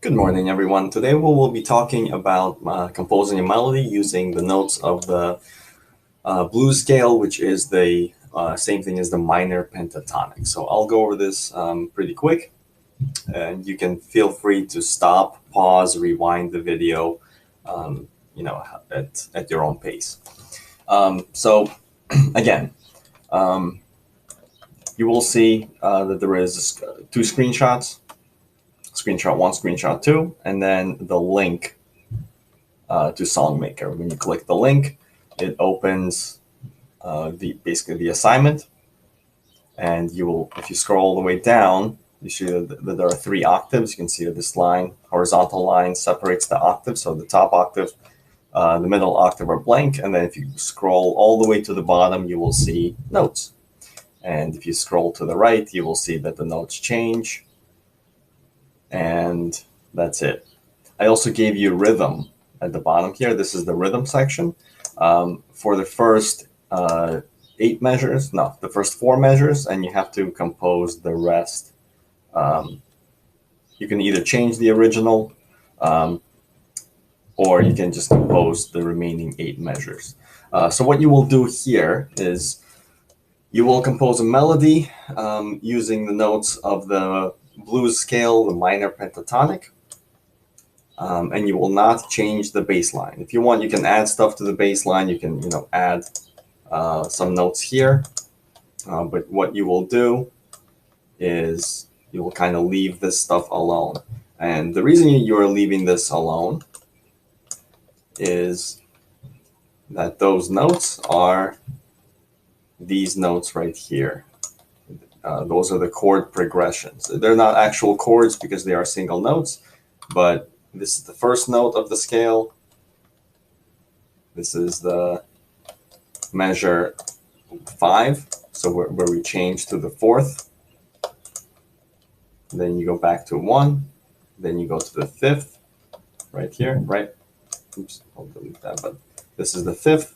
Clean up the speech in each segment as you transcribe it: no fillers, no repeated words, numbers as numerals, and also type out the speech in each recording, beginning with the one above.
Good morning, everyone. Today we will be talking about composing a melody using the notes of the blues scale, which is the same thing as the minor pentatonic. So I'll go over this pretty quick, and you can feel free to stop, pause, rewind the video, um, at your own pace. So again, um, you will see that there is two screenshots. Screenshot 1, screenshot 2, and then the link to SongMaker. When you click the link, it opens basically the assignment, and if you scroll all the way down, you see that there are 3 octaves. You can see that this line, horizontal line, separates the octave. So the top octave, the middle octave are blank, and then if you scroll all the way to the bottom, you will see notes. And if you scroll to the right, you will see that the notes change. And that's it. I also gave you rhythm at the bottom here. This is the rhythm section. For the first the first 4 measures, and you have to compose the rest. You can either change the original, or you can just compose the remaining 8 measures. So what you will do here is you will compose a melody using the notes of the blues scale, the minor pentatonic, and you will not change the bass line. If you want, you can add stuff to the bass line. You can, add some notes here, but what you will do is you will kind of leave this stuff alone. And the reason you are leaving this alone is that those notes are these notes right here. Those are the chord progressions. They're not actual chords because they are single notes, but this is the first note of the scale. This is the measure 5, so where we change to the 4th. Then you go back to 1. Then you go to the 5th, right here, right? Oops, I'll delete that, but this is the 5th.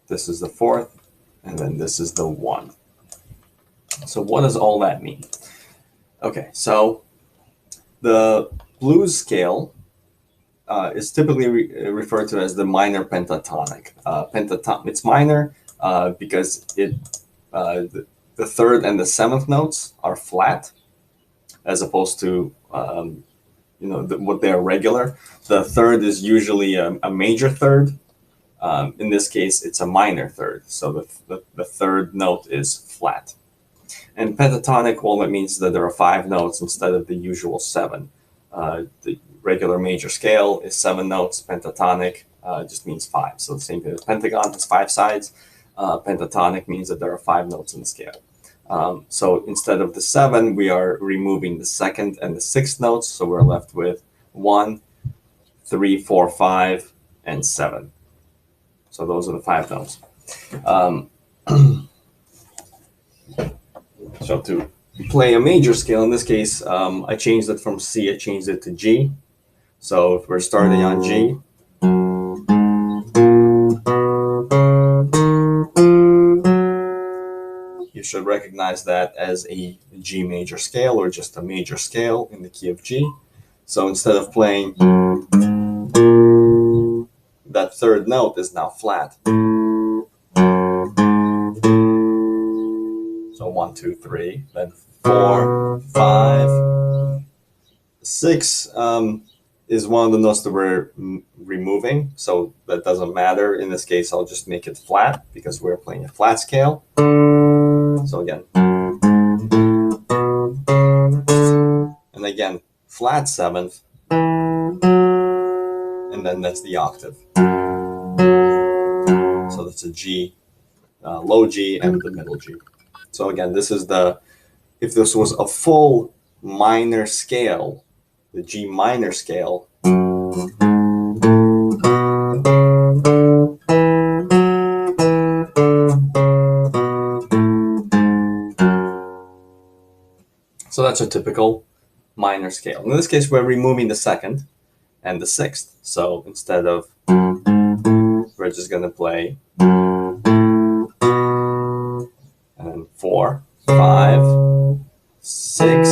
This is the 4th, and then this is the 1. So what does all that mean? Okay, so the blues scale is typically referred to as the minor pentatonic. It's minor because the 3rd and the 7th notes are flat, as opposed to what they are regular. The 3rd is usually a major 3rd. In this case, it's a minor 3rd, so the 3rd note is flat. And pentatonic, well, that means that there are 5 notes instead of the usual 7. The regular major scale is 7 notes. Pentatonic just means 5. So the same thing as pentagon has 5 sides. Pentatonic means that there are 5 notes in the scale. So instead of the 7, we are removing the 2nd and the 6th notes. So we're left with 1, 3, 4, 5, and 7. So those are the 5 notes. So to play a major scale, in this case, I changed it from C, I changed it to G. So if we're starting on G, you should recognize that as a G major scale, or just a major scale in the key of G. So instead of playing, that 3rd note is now flat. So 1, 2, 3, then 4, 5, 6 is one of the notes that we're removing, so that doesn't matter. In this case, I'll just make it flat because we're playing a flat scale. So again, and again, flat 7th, and then that's the octave. So that's a G, low G, and the middle G. So again, this is if this was a full minor scale, the G minor scale, so that's a typical minor scale. In this case, we're removing the 2nd and the 6th. So instead of, we're just going to play 4, 5, 6.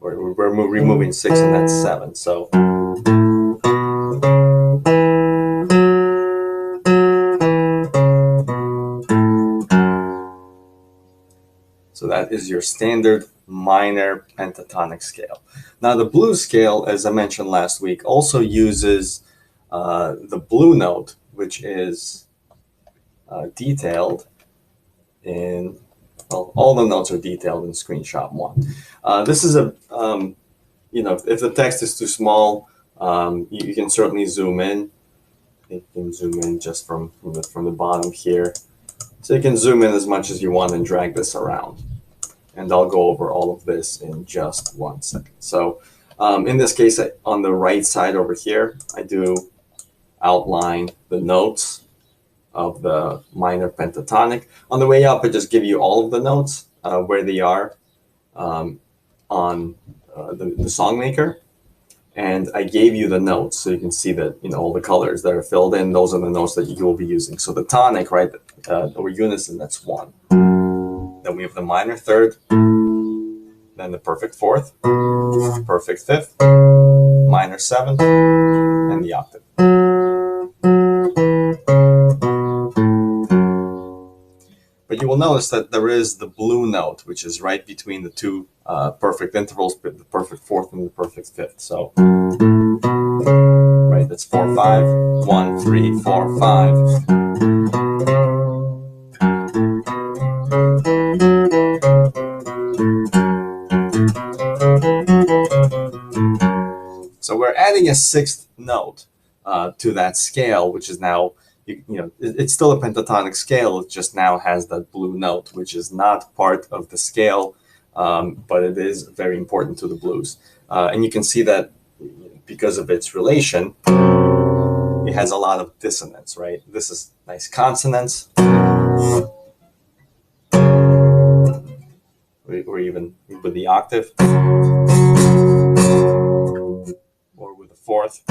We're removing 6, and that's 7. So that is your standard minor pentatonic scale. Now the blues scale, as I mentioned last week, also uses the blue note, which is detailed in, well, all the notes are detailed in screenshot 1. This is a, if the text is too small, you can certainly zoom in. You can zoom in just from the bottom here. So you can zoom in as much as you want and drag this around. And I'll go over all of this in just 1 second. So in this case, on the right side over here, I do outline the notes of the minor pentatonic. On the way up, I just give you all of the notes where they are on the Songmaker. And I gave you the notes so you can see that, all the colors that are filled in, those are the notes that you will be using. So the tonic, right, or unison, that's 1. Then we have the minor third, then the perfect fourth, perfect fifth, minor seventh, and the octave. But you will notice that there is the blue note, which is right between the two perfect intervals, the perfect fourth and the perfect fifth. So, right, that's 4, 5, 1, 3, 4, 5. So we're adding a 6th note to that scale, which is now, it's still a pentatonic scale. It just now has that blue note, which is not part of the scale, but it is very important to the blues. And you can see that because of its relation, it has a lot of dissonance, right? This is nice consonants, or even with the octave, or with the fourth.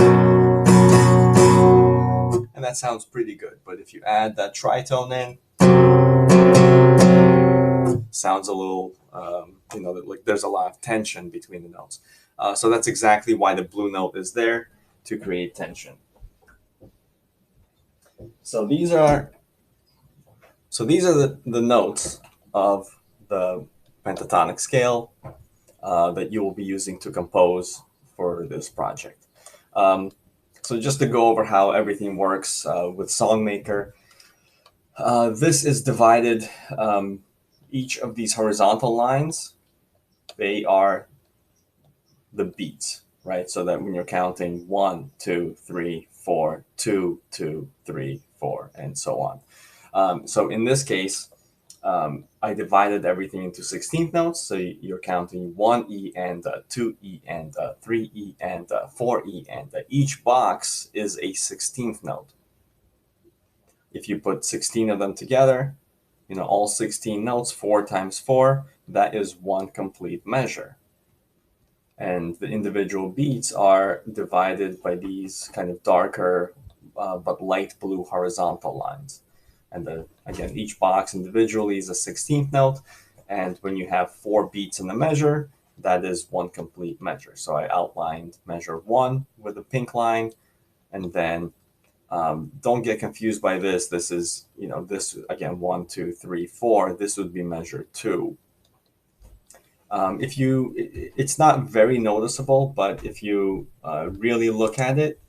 And that sounds pretty good. But if you add that tritone in, sounds a little, like there's a lot of tension between the notes. So that's exactly why the blue note is there, to create tension. So these are the notes of the pentatonic scale that you will be using to compose for this project. So just to go over how everything works with Songmaker, this is divided, each of these horizontal lines, they are the beats, right? So that when you're counting 1, 2, 3, 4, 2, 2, 3, 4, and so on. So in this case, I divided everything into 16th notes. So you're counting 1E and 2E and 3E and 4E, and each box is a 16th note. If you put 16 of them together, all 16 notes, 4 times 4, that is 1 complete measure. And the individual beats are divided by these kind of darker but light blue horizontal lines. And again, each box individually is a 16th note. And when you have 4 beats in the measure, that is 1 complete measure. So I outlined measure 1 with a pink line. And then don't get confused by this. This is, this again, 1, 2, 3, 4. This would be measure 2. It's not very noticeable, but if you really look at it,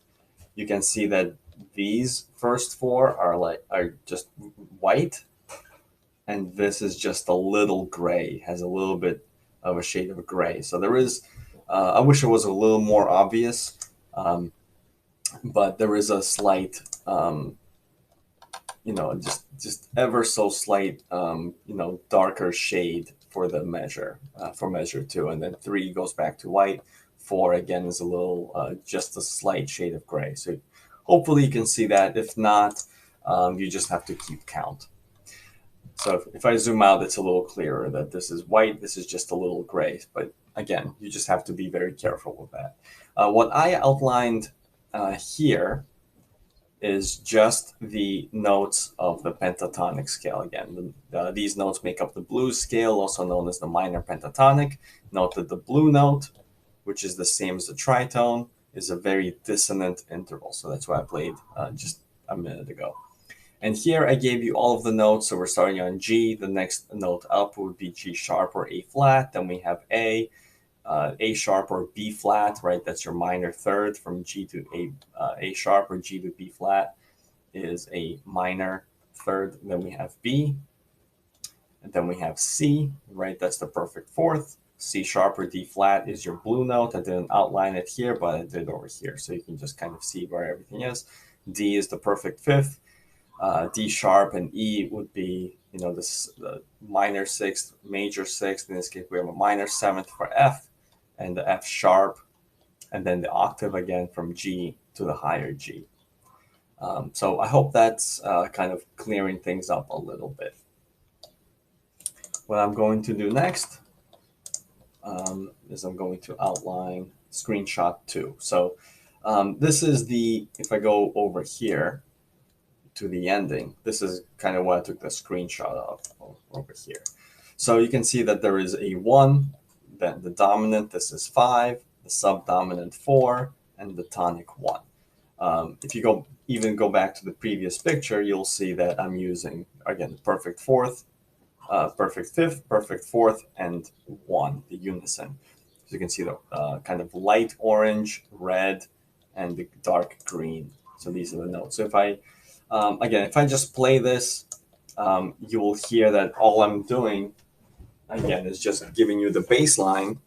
you can see that these first 4 are just white, and this is just a little gray, has a little bit of a shade of gray. So there is, I wish it was a little more obvious, but there is a slight, just ever so slight, darker shade for the measure, for measure 2, and then 3 goes back to white. 4 again is a little, just a slight shade of gray. So hopefully you can see that. If not, you just have to keep count. So if I zoom out, it's a little clearer that this is white, this is just a little gray. But again, you just have to be very careful with that. What I outlined here is just the notes of the pentatonic scale. Again, these notes make up the blues scale, also known as the minor pentatonic. Note that the blue note, which is the same as the tritone, is a very dissonant interval. So that's what I played just a minute ago. And here I gave you all of the notes. So we're starting on G. The next note up would be G sharp or A flat. Then we have A sharp or B flat, right? That's your minor third. From G to A sharp or G to B flat is a minor third. Then we have B. And then we have C, right? That's the perfect fourth. C sharp or D flat is your blue note. I didn't outline it here, but I did over here. So you can just kind of see where everything is. D is the perfect fifth. D sharp and E would be, the minor sixth, major sixth. In this case, we have a minor seventh for F, and the F sharp, and then the octave again from G to the higher G. So I hope that's kind of clearing things up a little bit. What I'm going to do next is I'm going to outline screenshot 2. So this is if I go over here to the ending, this is kind of what I took the screenshot of over here. So you can see that there is a 1, then the dominant, this is 5, the subdominant 4, and the tonic 1. If you go back to the previous picture, you'll see that I'm using, again, perfect fourth, perfect fifth, perfect fourth, and 1, the unison. So you can see the kind of light orange, red, and the dark green. So these are the notes. So if I just play this, you will hear that all I'm doing, again, is just giving you the bass line,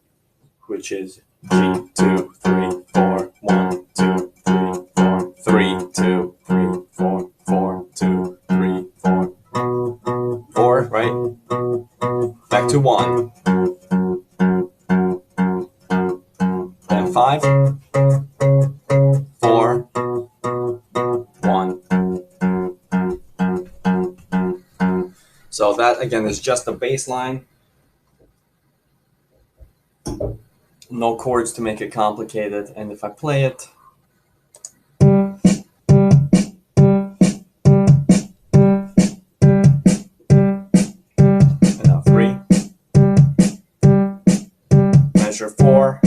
which is G, 2, 3, 4, 1, 2, 3, 4, 3, 2, 3, 4, 4, 2, 3, 4, 4, right? Back to 1. Then 5, 4, 1. So that, again, is just a bass line. No chords to make it complicated. And if I play it, and now 3, measure 4,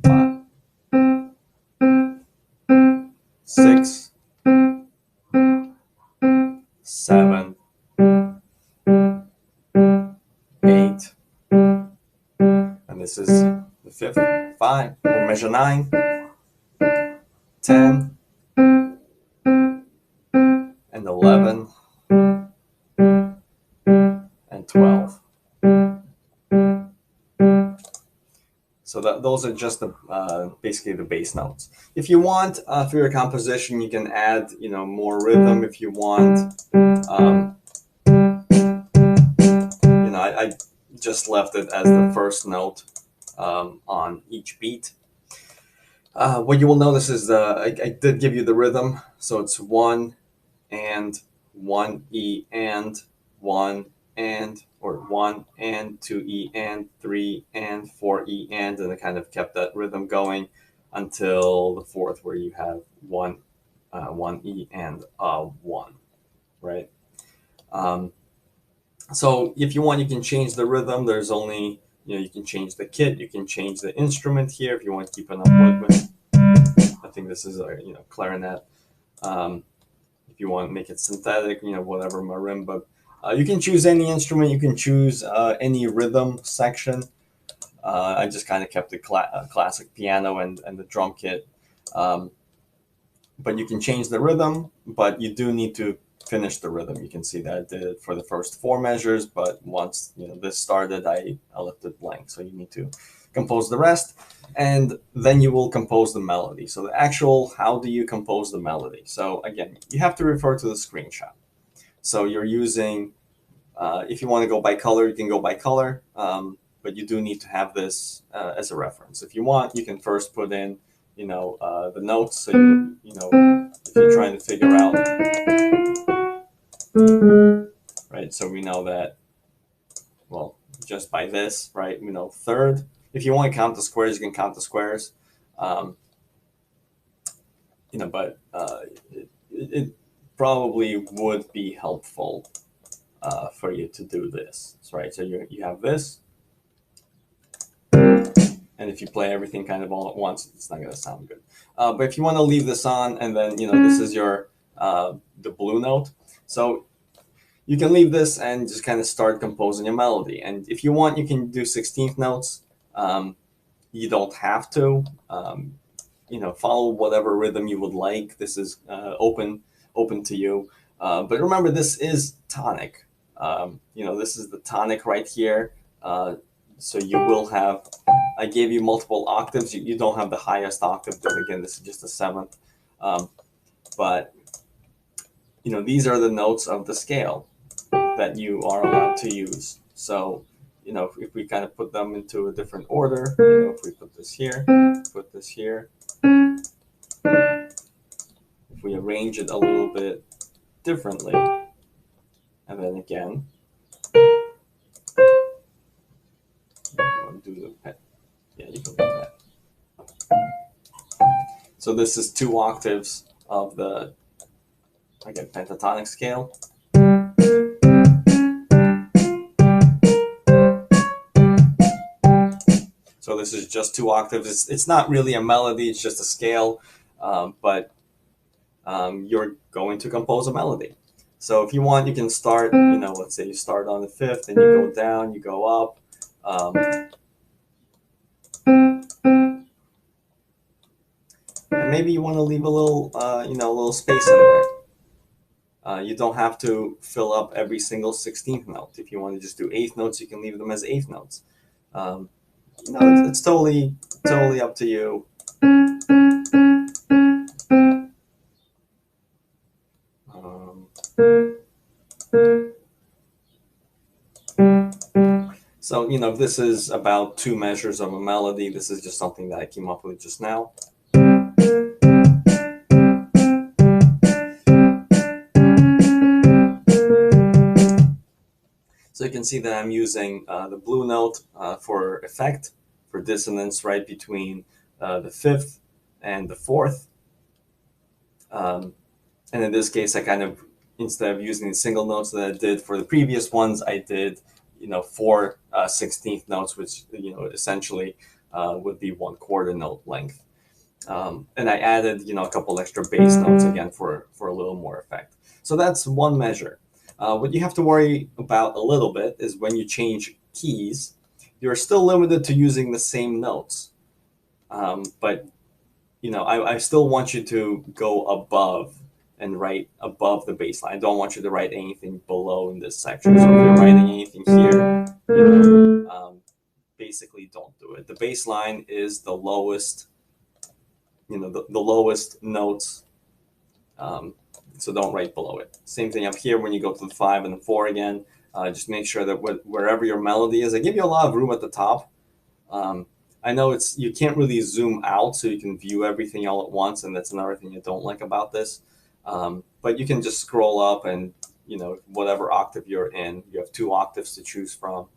5, 6, 7, 8, and this is the fifth, 5, we'll measure 9, 10, and 11, and 12. So those are just basically the bass notes. If you want, for your composition, you can add, more rhythm if you want. I just left it as the first note on each beat. What you will notice is I did give you the rhythm, so it's 1 and 1 E and 1 and, or 1 and 2 E and 3 and 4 E and I kind of kept that rhythm going until the fourth, where you have 1 E and 1, right? So if you want, you can change the rhythm. There's only, you can change the kit, you can change the instrument here if you want to keep an woodwind. I think this is a clarinet. If you want to make it synthetic, whatever, marimba. You can choose any instrument. You can choose any rhythm section. I just kind of kept the classic piano and the drum kit. But you can change the rhythm, but you do need to finish the rhythm. You can see that I did it for the first 4 measures, but once this started, I left it blank. So you need to compose the rest, and then you will compose the melody. So the actual, how do you compose the melody? So again, you have to refer to the screenshot. So you're using, if you want to go by color, you can go by color, but you do need to have this as a reference. If you want, you can first put in, the notes. So if you're trying to figure out, right? So we know that, well, just by this, right? Third. If you want to count the squares, you can count the squares. but it probably would be helpful for you to do this, right? So you have this, and if you play everything kind of all at once, it's not going to sound good. But if you want to leave this on, and then this is your the blue note, so you can leave this and just kind of start composing a melody. And if you want, you can do 16th notes. You don't have to. Follow whatever rhythm you would like. This is open to you. But remember, this is tonic. This is the tonic right here. So you will have. I gave you multiple octaves. You don't have the highest octave, because again, this is just a seventh. But these are the notes of the scale that you are allowed to use. So if we kind of put them into a different order, if we put this here, put this here, if we arrange it a little bit differently, and then again, do the pen. Yeah, you can do that. So this is 2 octaves of the, again, pentatonic scale. So this is just 2 octaves. It's not really a melody, it's just a scale, but you're going to compose a melody. So if you want, you can start, let's say you start on the 5th, and you go down, you go up. And maybe you want to leave a little, a little space in there. You don't have to fill up every single 16th note. If you want to just do 8th notes, you can leave them as 8th notes. It's totally up to you. So, this is about 2 measures of a melody. This is just something that I came up with just now. So you can see that I'm using the blue note for effect, for dissonance, right between the 5th and the 4th. And in this case, I kind of, instead of using the single notes that I did for the previous ones, I did 4 16th notes, which essentially would be 1/4 note length. And I added a couple extra bass notes again for a little more effect. So that's one measure. What you have to worry about a little bit is when you change keys, you're still limited to using the same notes. But I still want you to go above and write above the bass line. I don't want you to write anything below in this section. So if you're writing anything here, basically don't do it. The bass line is the lowest, the lowest notes. So don't write below it. Same thing up here when you go to the 5 and the 4 again. Just make sure that wherever your melody is, I give you a lot of room at the top. I know you can't really zoom out so you can view everything all at once, and that's another thing I don't like about this. But you can just scroll up, and whatever octave you're in, you have 2 octaves to choose from.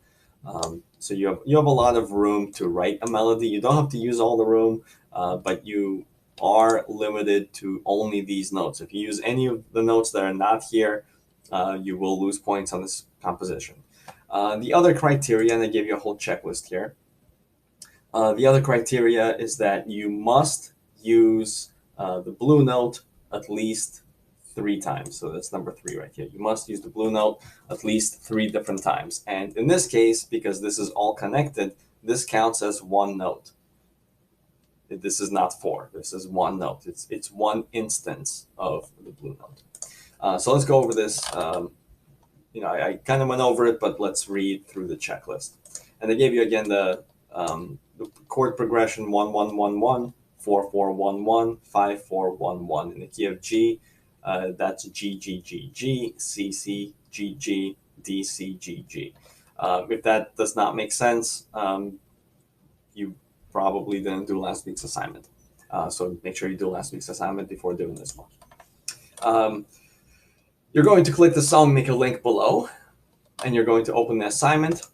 So you have a lot of room to write a melody. You don't have to use all the room, but you are limited to only these notes. If you use any of the notes that are not here, you will lose points on this composition. The other criteria, and I gave you a whole checklist here. The other criteria is that you must use the blue note at least 3 times. So that's number 3 right here. You must use the blue note at least 3 different times. And in this case, because this is all connected, this counts as 1 note. This is not 4. This is 1 note. It's 1 instance of the blue note. So let's go over this. I kind of went over it, but let's read through the checklist. And I gave you again the chord progression 1-1-1-1, 4-4-1-1, 5-4-1-1 in the key of G. That's G G G G, C C G G, D C G G. If that does not make sense, you probably didn't do last week's assignment. So make sure you do last week's assignment before doing this one. You're going to click the song maker link below, and you're going to open the assignment.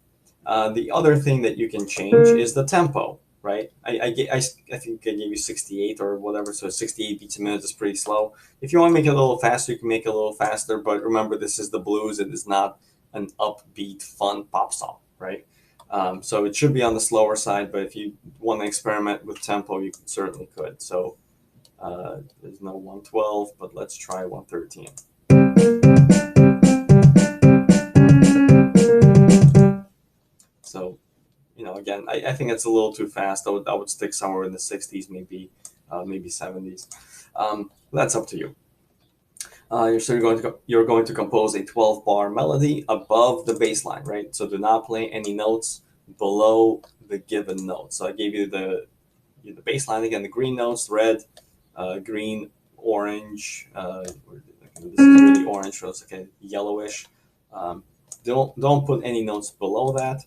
The other thing that you can change is the tempo, right? I think I gave you 68 or whatever, so 68 beats a minute is pretty slow. If you want to make it a little faster, you can make it a little faster, but remember, this is the blues. It is not an upbeat, fun pop song, right? So it should be on the slower side, but if you want to experiment with tempo, you certainly could. So there's no 112, but let's try 113. So, again, I think it's a little too fast. I would stick somewhere in the 60s, maybe 70s. That's up to you. You're going to compose a 12-bar melody above the bass line, right? So do not play any notes below the given note. So I gave you the bass line again, the green notes, red, green, orange. This is really orange, so it's like a yellowish. Don't put any notes below that.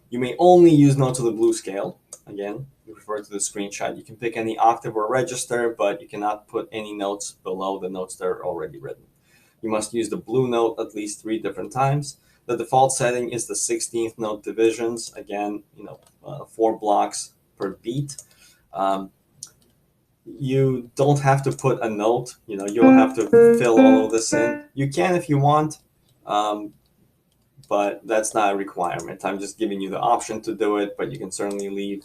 You may only use notes of the blues scale. Again, you refer to the screenshot. You can pick any octave or register, but you cannot put any notes below the notes that are already written. You must use the blue note at least 3 different times. The default setting is the 16th note divisions. Again, 4 blocks per beat. You don't have to put a note. You don't have to fill all of this in. You can if you want. But that's not a requirement. I'm just giving you the option to do it, but you can certainly leave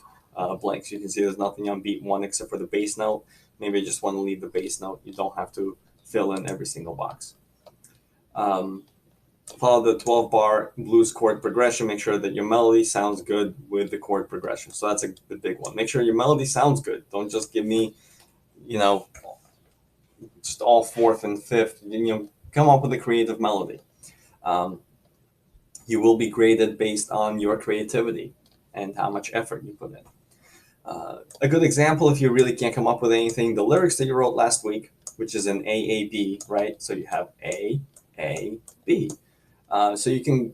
blanks. You can see there's nothing on beat 1 except for the bass note. Maybe I just want to leave the bass note. You don't have to fill in every single box. Follow the 12-bar blues chord progression. Make sure that your melody sounds good with the chord progression. So that's the big one. Make sure your melody sounds good. Don't just give me, just all fourth and fifth. Come up with a creative melody. You will be graded based on your creativity and how much effort you put in. A good example, if you really can't come up with anything, the lyrics that you wrote last week, which is an AAB, right? So you have A, B. So you can,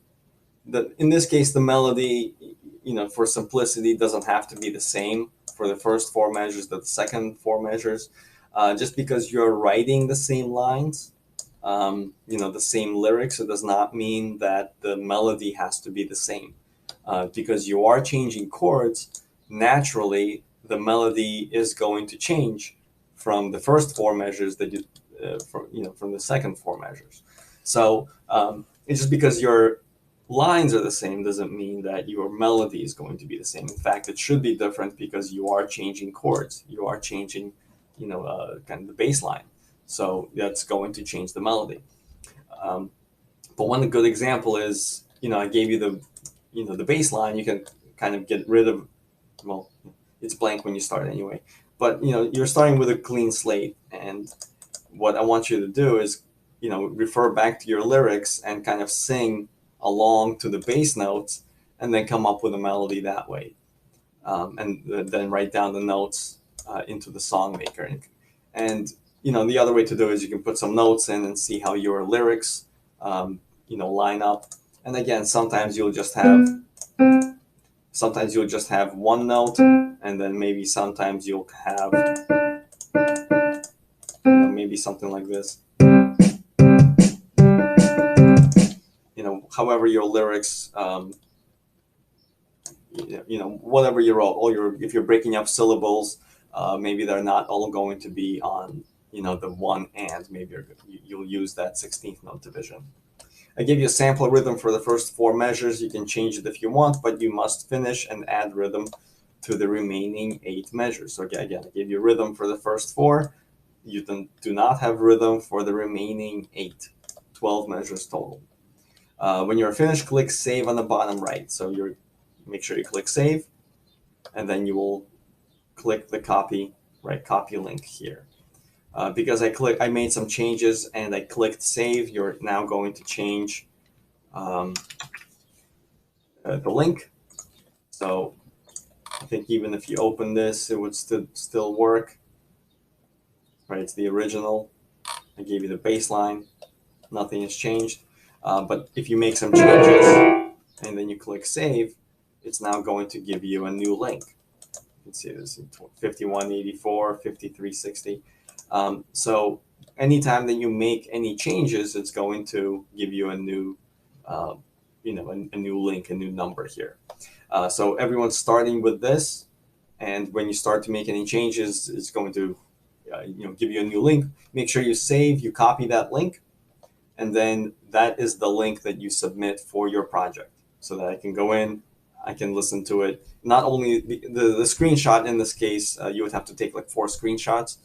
in this case, the melody, for simplicity, doesn't have to be the same for the first 4 measures that the second 4 measures. Just because you're writing the same lines, the same lyrics, it does not mean that the melody has to be the same. Because you are changing chords, naturally, the melody is going to change from the first 4 measures that from the second 4 measures. So it's just because your lines are the same doesn't mean that your melody is going to be the same. In fact, it should be different because you are changing chords. You are changing, kind of the bass line. So that's going to change the melody. But one good example is, I gave you the bass line. You can kind of get rid of, well, it's blank when you start anyway. But, you're starting with a clean slate. And what I want you to do is, refer back to your lyrics and kind of sing along to the bass notes and then come up with a melody that way. And then write down the notes into the song maker. And the other way to do it is you can put some notes in and see how your lyrics, line up. And again, sometimes you'll just have one note, and then maybe sometimes you'll have, maybe something like this. However your lyrics, whatever you wrote, if you're breaking up syllables, maybe they're not all going to be on, the one and. Maybe you'll use that 16th note division. I gave you a sample rhythm for the first 4 measures. You can change it if you want, but you must finish and add rhythm to the remaining 8 measures. So again, I gave you rhythm for the first 4. You do not have rhythm for the remaining 8, 12 measures total. When you're finished, click save on the bottom right. So make sure you click save, and then you will click the copy link here. Because I made some changes and I clicked save, you're now going to change the link. So I think even if you open this, it would still work. Right, it's the original. I gave you the baseline. Nothing has changed. But if you make some changes and then you click save, it's now going to give you a new link. You can see this in 5184, 5360. So anytime that you make any changes, it's going to give you a new, a new link, a new number here. So everyone's starting with this. And when you start to make any changes, it's going to give you a new link. Make sure you save, you copy that link, and then that is the link that you submit for your project, so that I can go in, I can listen to it. Not only the screenshot in this case, you would have to take like 4 screenshots,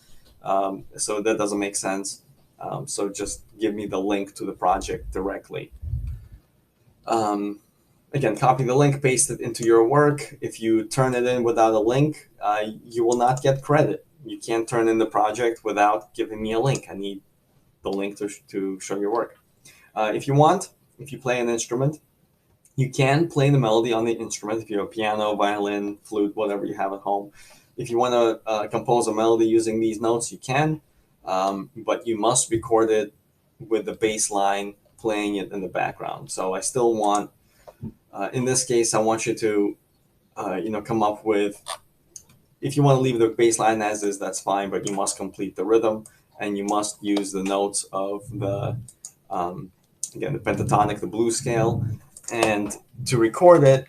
so that doesn't make sense. So just give me the link to the project directly. Again, copy the link, paste it into your work. If you turn it in without a link, you will not get credit. You can't turn in the project without giving me a link. I need the link to show your work. If you play an instrument, you can play the melody on the instrument. If you have a piano, violin, flute, whatever you have at home. If you want to compose a melody using these notes, you can, but you must record it with the bass line playing it in the background. So I still want, in this case, I want you to, come up with, if you want to leave the bass line as is, that's fine, but you must complete the rhythm, and you must use the notes of the, again, the pentatonic, the blues scale. And to record it,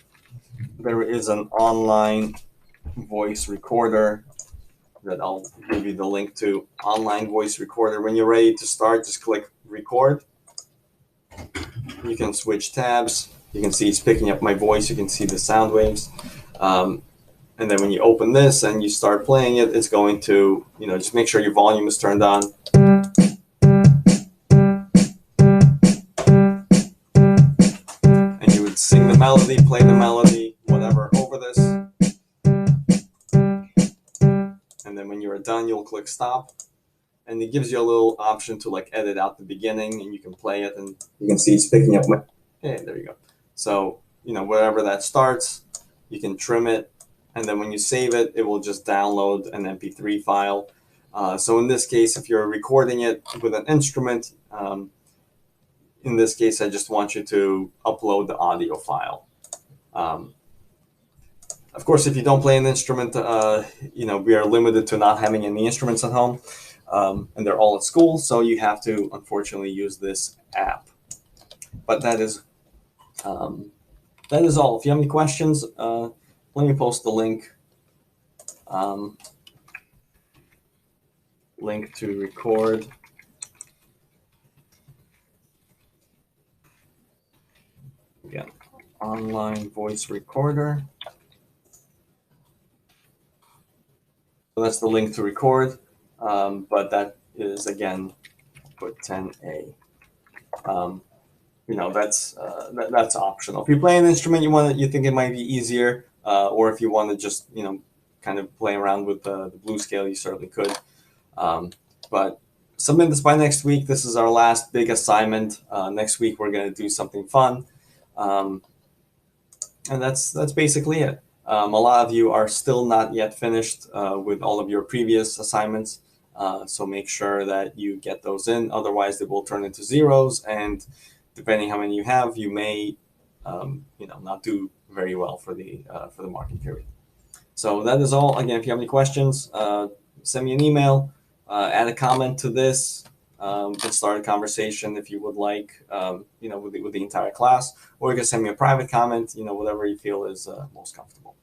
there is an online voice recorder that I'll give you the link to. Online voice recorder. When you're ready to start, just click record. You can switch tabs. You can see it's picking up my voice. You can see the sound waves. And then when you open this and you start playing it, it's going to, just make sure your volume is turned on. And you would sing the melody, play the melody, whatever, over this. And then when you're done, you'll click stop. And it gives you a little option to like edit out the beginning, and you can play it, and you can see it's picking up my, there you go. So, wherever that starts, you can trim it. And then when you save it, it will just download an MP3 file. So in this case, if you're recording it with an instrument, in this case, I just want you to upload the audio file. Of course, if you don't play an instrument, we are limited to not having any instruments at home, and they're all at school. So you have to, unfortunately, use this app. But that is all. If you have any questions, let me post the link. Link to record. Again, online voice recorder. So that's the link to record, but that is, again, put 10A. That's optional. If you play an instrument, you think it might be easier, or if you want to just kind of play around with the blues scale, you certainly could. But submit this by next week. This is our last big assignment. Next week we're going to do something fun, and that's basically it. A lot of you are still not yet finished with all of your previous assignments, so make sure that you get those in. Otherwise, they will turn into zeros, and depending how many you have, you may not do very well for the marking period. So that is all. Again, if you have any questions, send me an email, add a comment to this, and start a conversation if you would like, with the entire class, or you can send me a private comment, whatever you feel is most comfortable.